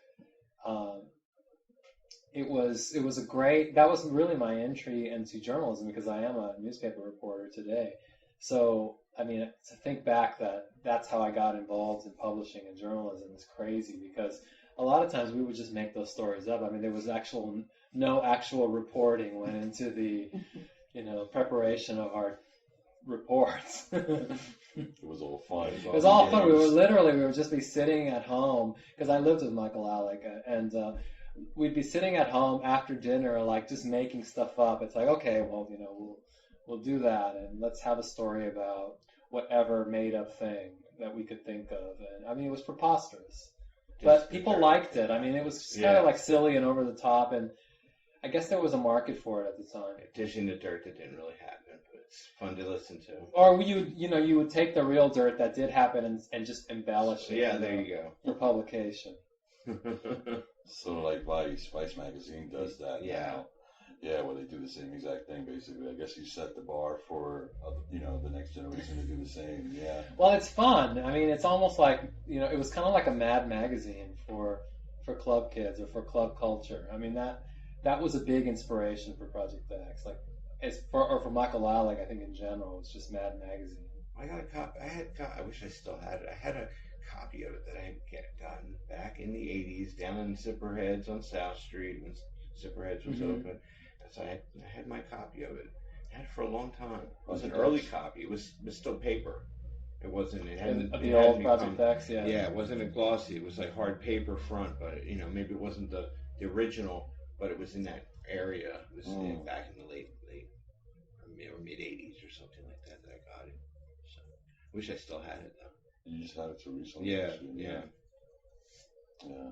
it was a great, that was really my entry into journalism, because I am a newspaper reporter today. So, I mean, to think back that's how I got involved in publishing and journalism is crazy, because a lot of times we would just make those stories up. I mean, there was no actual reporting went into the, preparation of our reports.
It was all fun.
It was all fun. We would just be sitting at home, because I lived with Michael Alec, and we'd be sitting at home after dinner, like just making stuff up. It's like, okay, well, we'll do that, and let's have a story about whatever made-up thing that we could think of. And I mean, it was preposterous, but people liked it. I mean, it was kind of like silly and over the top, and I guess there was a market for it at the time.
Dishing the dirt that didn't really happen, but it's fun to listen to.
Or you would take the real dirt that did happen and just embellish it.
Yeah, there you go.
For publication.
So like Vice magazine does that now. Yeah, where they do the same exact thing, basically. I guess you set the bar for, the next generation to do the same. Yeah.
Well, it's fun. I mean, it's almost like, it was kind of like a Mad magazine for club kids or for club culture. I mean, that was a big inspiration for Project X. Like, for Michael Alec, I think in general, it's just Mad magazine.
I got a copy. I wish I still had it. I had a copy of it that I had gotten back in the 80s down in Zipperheads on South Street when Zipperheads was open. So I had my copy of it. I had it for a long time. It was an early copy. It was still paper. It wasn't. It hadn't.
The old Project X, yeah.
Yeah, it wasn't a glossy. It was like hard paper front, but maybe it wasn't the original, but it was in that area. It was back in the late or mid 80s or something like that I got it. So wish I still had it though.
You just had it till recently.
Yeah.
Yeah.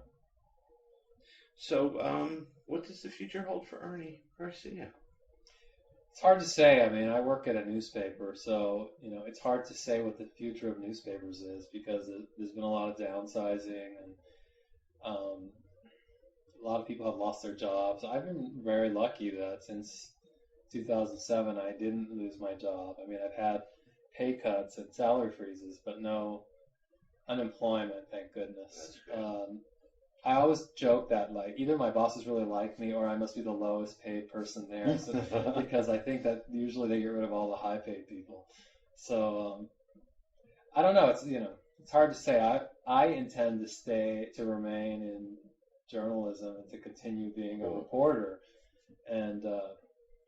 So, what does the future hold for Ernie Garcia?
It's hard to say. I mean, I work at a newspaper, so, it's hard to say what the future of newspapers is, because there's been a lot of downsizing, and a lot of people have lost their jobs. I've been very lucky that since 2007, I didn't lose my job. I mean, I've had pay cuts and salary freezes, but no unemployment, thank goodness. I always joke that like either my bosses really like me or I must be the lowest paid person there, because I think that usually they get rid of all the high paid people. So I don't know. It's hard to say. I intend to remain in journalism and to continue being a reporter, and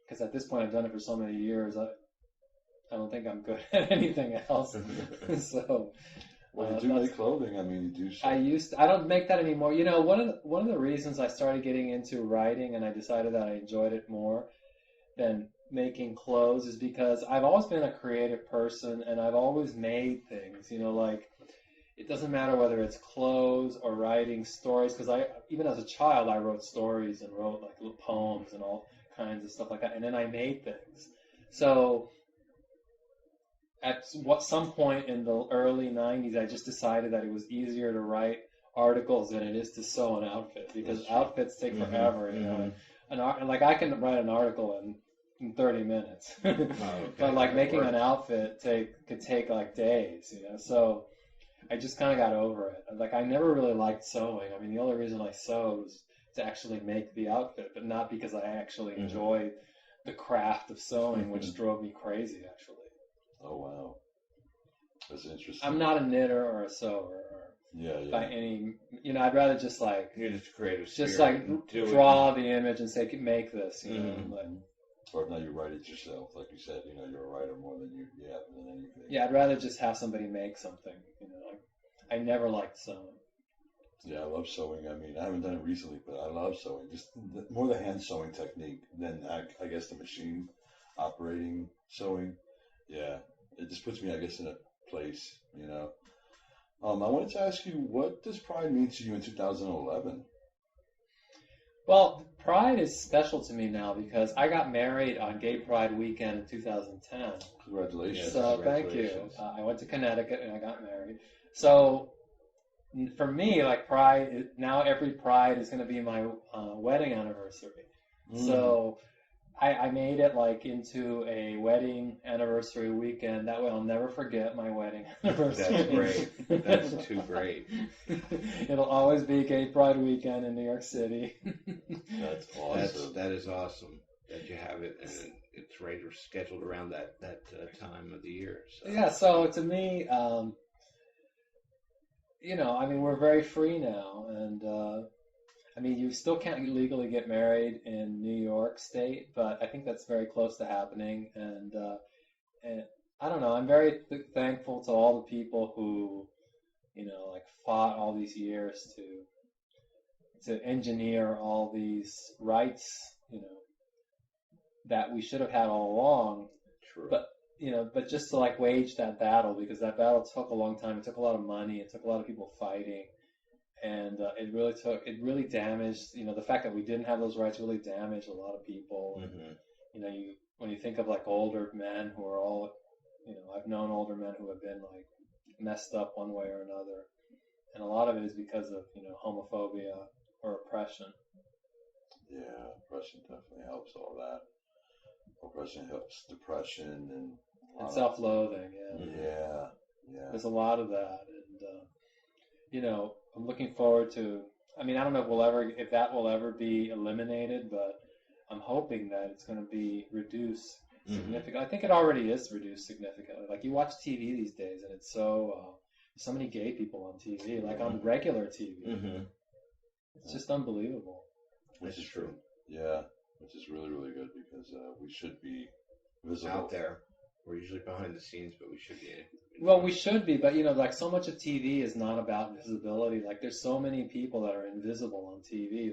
because at this point I've done it for so many years, I don't think I'm good at anything else. So.
Well, you do make clothing. I mean, you do.
I don't make that anymore. One of the reasons I started getting into writing and I decided that I enjoyed it more than making clothes is because I've always been a creative person and I've always made things. Like it doesn't matter whether it's clothes or writing stories, because even as a child I wrote stories and wrote like little poems and all kinds of stuff like that, and then I made things. So. At some point in the early 90s, I just decided that it was easier to write articles than it is to sew an outfit, because outfits take forever, And like I can write an article in 30 minutes, but like making an outfit could take like days, So I just kind of got over it. Like I never really liked sewing. I mean, the only reason I sewed was to actually make the outfit, but not because I actually enjoyed the craft of sewing, which drove me crazy, actually.
Oh wow, that's interesting.
I'm not a knitter or a sewer, by any. I'd rather just like
you're just creative,
just like draw the image and say make this. But
Or if not, you write it yourself. Like you said, you're a writer more than you have than anything.
Yeah, I'd rather just have somebody make something. I never liked sewing.
Yeah, I love sewing. I mean, I haven't done it recently, but I love sewing. Just more the hand sewing technique than I guess the machine operating sewing. Yeah, it just puts me, I guess, in a place. I wanted to ask you, what does Pride mean to you in 2011?
Well, Pride is special to me now because I got married on Gay Pride weekend in 2010.
Congratulations.
So thank you. I went to Connecticut and I got married. So for me, like Pride, now every Pride is going to be my wedding anniversary. So I made it like into a wedding anniversary weekend. That way I'll never forget my wedding anniversary.
That's great. That's too great.
It'll always be Gay Pride weekend in New York City.
That's awesome.
That is awesome that you have it, and it's right or scheduled around that time of the year. So.
Yeah, so to me, I mean, we're very free now, and I mean, you still can't legally get married in New York State, but I think that's very close to happening. And I don't know. I'm very thankful to all the people who, like fought all these years to engineer all these rights, that we should have had all along.
True.
But just to like wage that battle, because that battle took a long time. It took a lot of money. It took a lot of people fighting. And it really damaged, the fact that we didn't have those rights really damaged a lot of people.
Mm-hmm.
And, when you think of like older men who are all, I've known older men who have been like messed up one way or another. And a lot of it is because of, homophobia or oppression.
Yeah, oppression definitely helps all that. Oppression helps depression and
self-loathing,
Yeah.
There's a lot of that. And, I'm looking forward to. I mean, I don't know if that will ever be eliminated, but I'm hoping that it's going to be reduced significantly. I think it already is reduced significantly. Like you watch TV these days, and it's so many gay people on TV, like on regular TV.
Mm-hmm.
It's just unbelievable.
Which is true.
Yeah, which is really, really good because we should be visible
out there. We're usually behind the scenes, but we should be.
Well, we should be, but like so much of TV is not about visibility. Like there's so many people that are invisible on TV.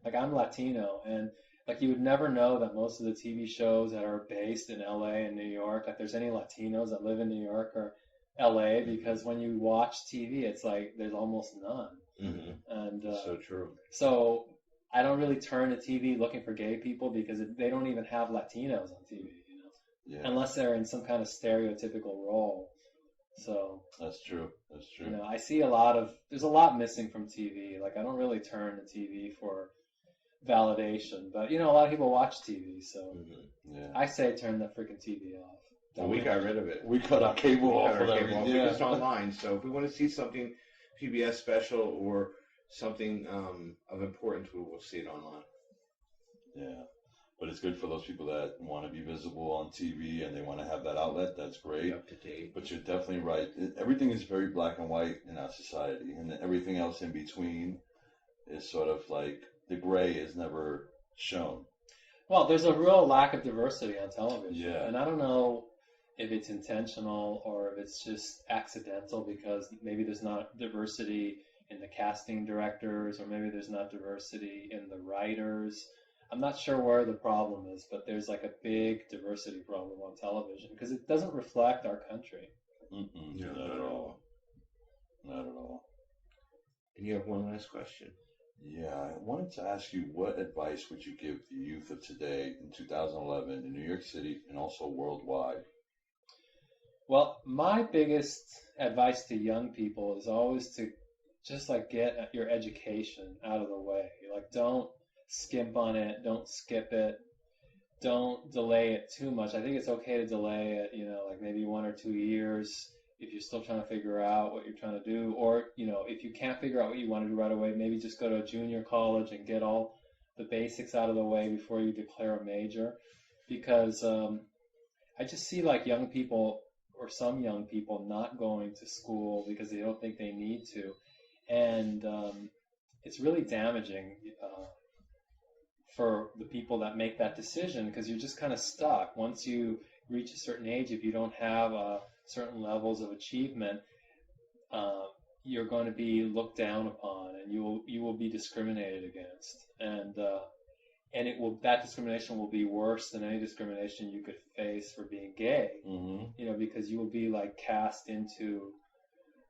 Like I'm Latino, and like you would never know that most of the TV shows that are based in LA and New York, like there's any Latinos that live in New York or LA, because when you watch TV, it's like there's almost none.
Mm-hmm.
And
so true.
So I don't really turn to TV looking for gay people because they don't even have Latinos on TV.
Yeah.
Unless they're in some kind of stereotypical role. So
that's true.
I see there's a lot missing from TV. Like I don't really turn to TV for validation, but a lot of people watch TV, so I say turn the freaking TV off.
Well, we got rid of it.
We cut our cable off.
It's online. So if we want to see something PBS special or something of importance, we will see it online.
Yeah. But it's good for those people that want to be visible on TV and they want to have that outlet. That's great.
Up to date.
But you're definitely right. Everything is very black and white in our society, and everything else in between is sort of like the gray is never shown.
Well, there's a real lack of diversity on television.
Yeah.
And I don't know if it's intentional or if it's just accidental because maybe there's not diversity in the casting directors or maybe there's not diversity in the writers. I'm not sure where the problem is, but there's like a big diversity problem on television because it doesn't reflect our country.
No, not at all. Not at all.
And you have one last question.
Yeah, I wanted to ask you, what advice would you give the youth of today in 2011 in New York City and also worldwide?
Well, my biggest advice to young people is always to just like get your education out of the way. Like don't skimp on it, don't skip it, don't delay it too much. I think it's okay to delay it, like maybe 1 or 2 years if you're still trying to figure out what you're trying to do. Or, if you can't figure out what you want to do right away, maybe just go to a junior college and get all the basics out of the way before you declare a major. Because I just see like young people or some young people not going to school because they don't think they need to. And it's really damaging for the people that make that decision, because you're just kind of stuck. Once you reach a certain age, if you don't have certain levels of achievement, you're going to be looked down upon, and you will be discriminated against, and that discrimination will be worse than any discrimination you could face for being gay.
Mm-hmm.
Because you will be like cast into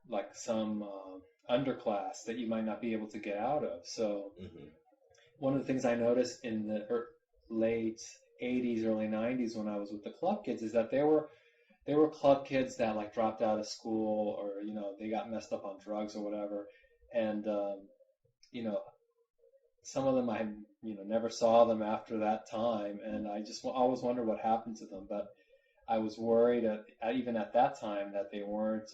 like some underclass that you might not be able to get out of. So one of the things I noticed in the late 80s, early 90s when I was with the club kids is that there were club kids that like dropped out of school, or they got messed up on drugs or whatever, and some of them I never saw them after that time, and I just always wonder what happened to them. But I was worried even at that time that they weren't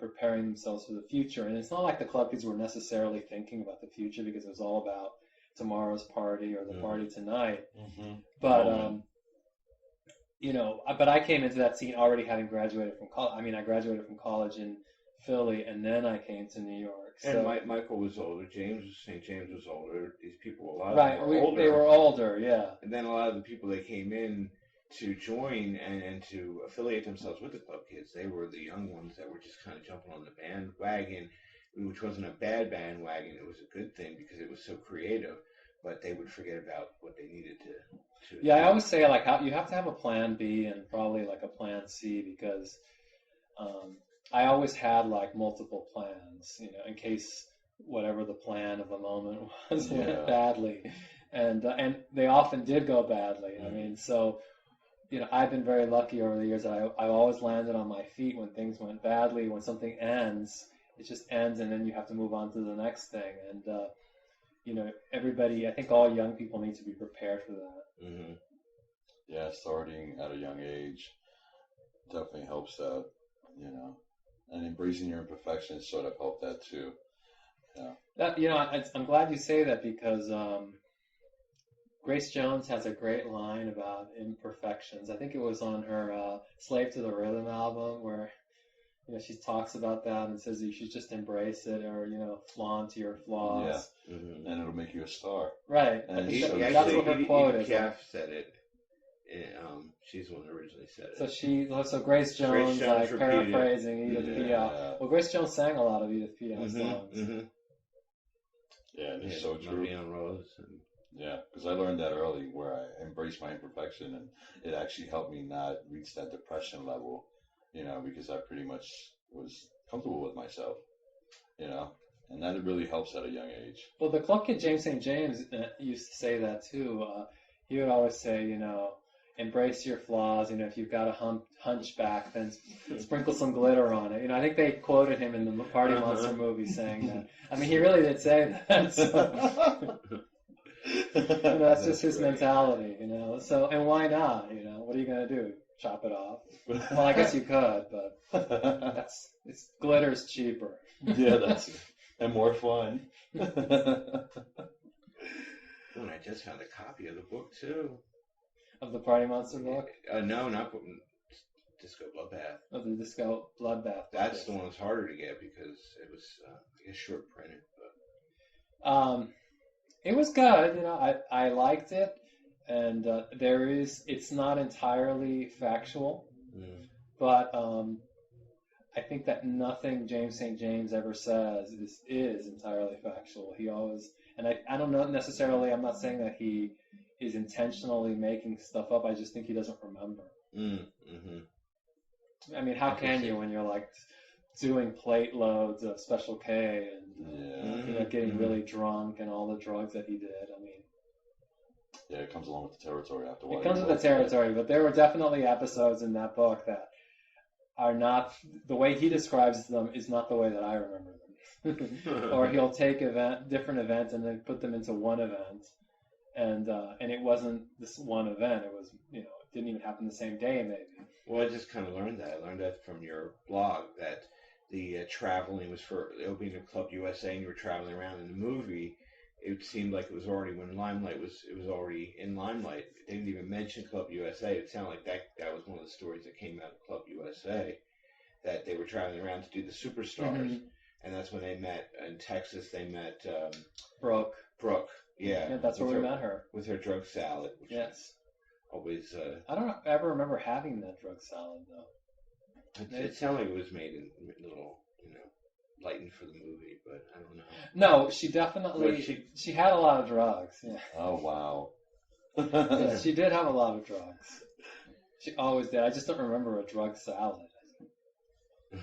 preparing themselves for the future. And it's not like the club kids were necessarily thinking about the future, because it was all about tomorrow's party or the party tonight. But but I came into that scene already having graduated from college. I mean, I graduated from college in Philly, and then I came to New York. So,
and Michael was older. St. James was older. These people, a lot of
right,
them were older.
They were older, yeah.
And then a lot of the people that came in to join and to affiliate themselves with the club kids, they were the young ones that were just kind of jumping on the bandwagon, which wasn't a bad bandwagon. It was a good thing because it was so creative, but they would forget about what they needed to
yeah, I always say, like, you have to have a plan B and probably like a plan C, because I always had like multiple plans, in case whatever the plan of the moment was went badly, and they often did go badly. I mean, so I've been very lucky over the years that I've always landed on my feet when things went badly. When something ends, it just ends, and then you have to move on to the next thing. And everybody, I think all young people need to be prepared for that.
Yeah, starting at a young age definitely helps out, and embracing your imperfections sort of help that too.
I'm glad you say that, because Grace Jones has a great line about imperfections. I think it was on her Slave to the Rhythm album, where she talks about that and says you should just embrace it, or flaunt your flaws.
Yeah, and it'll make you a star.
Right.
And
that's what her quote is.
Piaf said it. She's the one who originally said it.
So Grace Jones like
repeated
paraphrasing Edith Piaf. Well, Grace Jones sang a lot of Edith Piaf songs.
Yeah, and it's so true.
On Rose.
Yeah, because I learned that early, where I embraced my imperfection, and it actually helped me not reach that depression level, because I pretty much was comfortable with myself, and that really helps at a young age.
Well, the club kid James St. James used to say that too. He would always say, embrace your flaws. If you've got a hunchback, then sprinkle some glitter on it. I think they quoted him in the Party Monster movie saying that. I mean, he really did say that. So. That's just his mentality, So, and why not? What are you gonna do? Chop it off? Well, I guess you could, but glitter's cheaper.
Yeah, and more fun.
And I just found a copy of the book too.
Of the Party Monster book?
No, not Disco Bloodbath.
Of the Disco Bloodbath.
That's the one that's harder to get because it was I guess short printed. But
it was good. I liked it, and it's not entirely factual, but I think that nothing James St. James ever says is entirely factual. He always, and I don't know necessarily, I'm not saying that he is intentionally making stuff up. I just think he doesn't remember. I mean, how can you when you're like doing plate loads of Special K and getting really drunk and all the drugs that he did? I mean,
yeah, it comes along with the territory after a while.
It comes with the territory, but there were definitely episodes in that book that are not, the way he describes them is not the way that I remember them. Or he'll take different events and then put them into one event, and it wasn't this one event. It was, it didn't even happen the same day, maybe.
Well, I just kind of learned that. I learned that from your blog, that the traveling was for the opening of Club USA, and you were traveling around in the movie. It seemed like it was already when Limelight it was already in Limelight. They didn't even mention Club USA. It sounded like that was one of the stories that came out of Club USA, that they were traveling around to do the Superstars, and that's when they met in Texas. They met
Brooke.
Yeah,
that's where
with
we met her.
with her drug salad, which
Yeah.
is always.
I don't ever remember having that drug salad though.
It sounded like it was made in little, lightened for the movie, but I don't know.
No, she definitely
Well,
she had a lot of drugs. Yeah.
Oh wow.
Yeah, she did have a lot of drugs. She always did. I just don't remember a drug salad.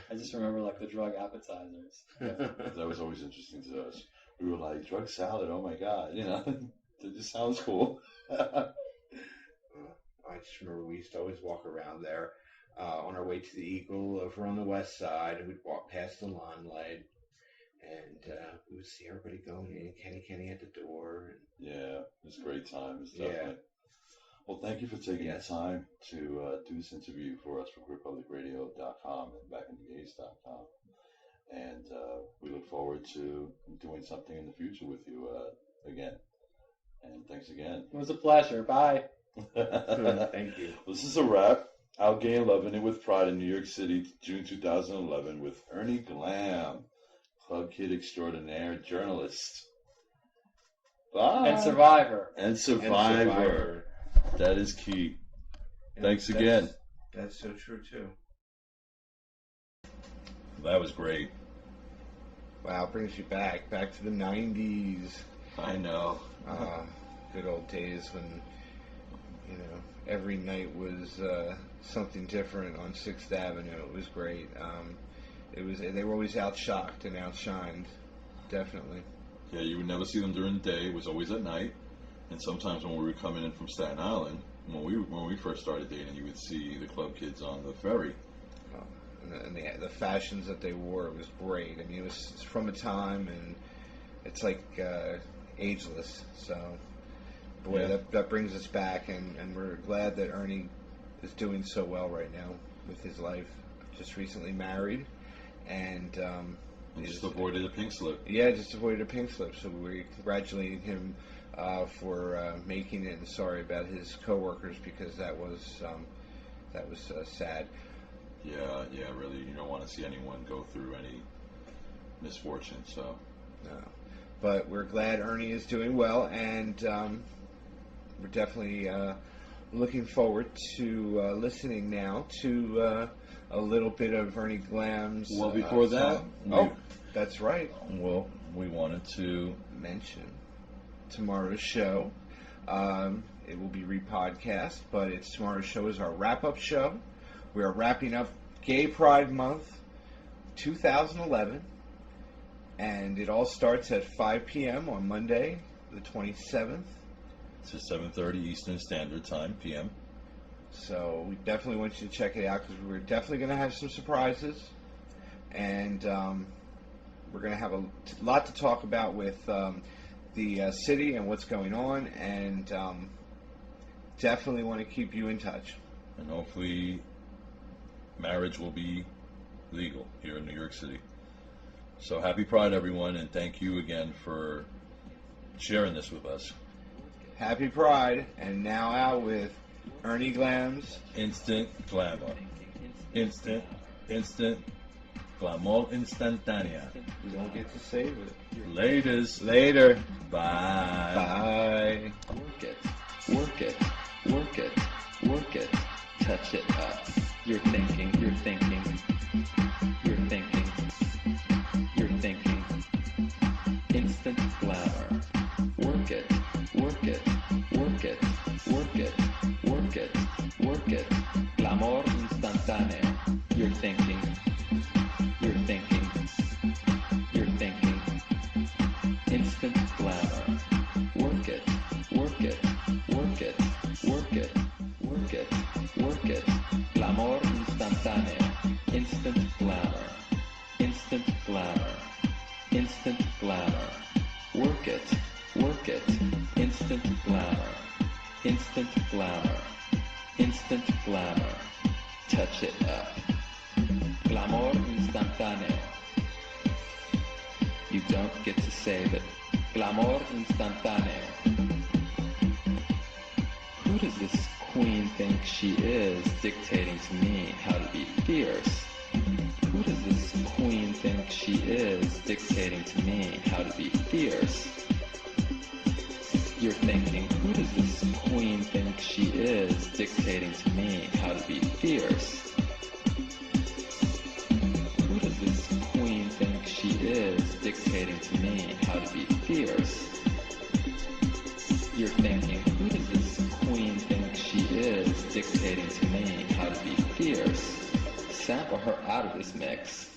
I just remember like the drug appetizers.
That was always interesting to us. We were like, drug salad, oh my god, that just sounds cool.
I just remember we used to always walk around there on our way to the Eagle over on the west side, and we'd walk past the limelight, and we would see everybody going in, Kenny at the door. And,
Yeah, it was a great time. It was
Yeah.
definitely. Well, thank you for taking the time to do this interview for us for QueerPublicRadio.com and BackintheGays.com. And we look forward to doing something in the future with you again. And thanks again.
It was a pleasure. Bye.
Thank you.
This is a wrap. Out Gay and Loving It with Pride in New York City, June 2011, with Ernie Glam, Club Kid Extraordinaire, journalist. Bye.
And Survivor.
And Survivor. That is key. Thanks again.
That's so true too.
That was great.
Wow, it brings you back to the 90s.
I know.
Good old days when, every night was something different on 6th Avenue. It was great. They were always outshocked and outshined, definitely.
Yeah, you would never see them during the day. It was always at night. And sometimes when we were coming in from Staten Island, when we first started dating, you would see the club kids on the ferry.
And the fashions that they wore, it was great. I mean, it's from a time, and it's like ageless. So, boy,
Yeah.
that brings us back, and we're glad that Ernie is doing so well right now with his life. Just recently married, and
Just avoided a pink slip.
Yeah, just avoided a pink slip. So we're congratulating him for making it, and sorry about his coworkers, because that was sad.
Yeah, really. You don't want to see anyone go through any misfortune. So,
No. But we're glad Ernie is doing well, and we're definitely looking forward to listening now to a little bit of Ernie Glam's.
well, before that,
song. That's right.
well, we wanted to
Mention tomorrow's show. It will be repodcast, but tomorrow's show is our wrap-up show. We are wrapping up Gay Pride Month 2011, and it all starts at 5 p.m. on Monday, the 27th.
to 7:30 Eastern Standard Time, p.m.
So we definitely want you to check it out, because we're definitely going to have some surprises, and we're going to have a lot to talk about with the city and what's going on, and definitely want to keep you in touch.
And hopefully marriage will be legal here in New York City. So happy Pride, everyone, and thank you again for sharing this with us.
Happy Pride, and now out with Ernie Glam's
Instant glamour. Instant glamour instantanea.
We don't get to save it.
Laters.
Later.
Bye.
Bye.
Work it, work it, work it, work it, touch it up. You're thinking, you're thinking, you're thinking, you're thinking. Instant glamour. Work it, work it, work it, work it, work it, work it. Glamour instantáneo. You're thinking, you're thinking, you're thinking. Instant glamour. Work it, work it, work it, work it, work it, work it. Glamour instantáneo. Instant glamour. Instant glamour. Instant glamour. Work it, work it. Instant glamour. Instant glamour. Instant glamour. Touch it up. Glamour instantáneo. You don't get to save it. Glamour instantáneo. Who does this queen think she is, dictating to me how to be fierce? Who does this queen think she is, dictating to me how to be fierce? You're thinking, who does this queen think she is, dictating to me how to be fierce? Who does this queen think she is, dictating to me how to be fierce? You're thinking, who does this queen think she is, dictating to me how to be fierce? Sample her out of this mix.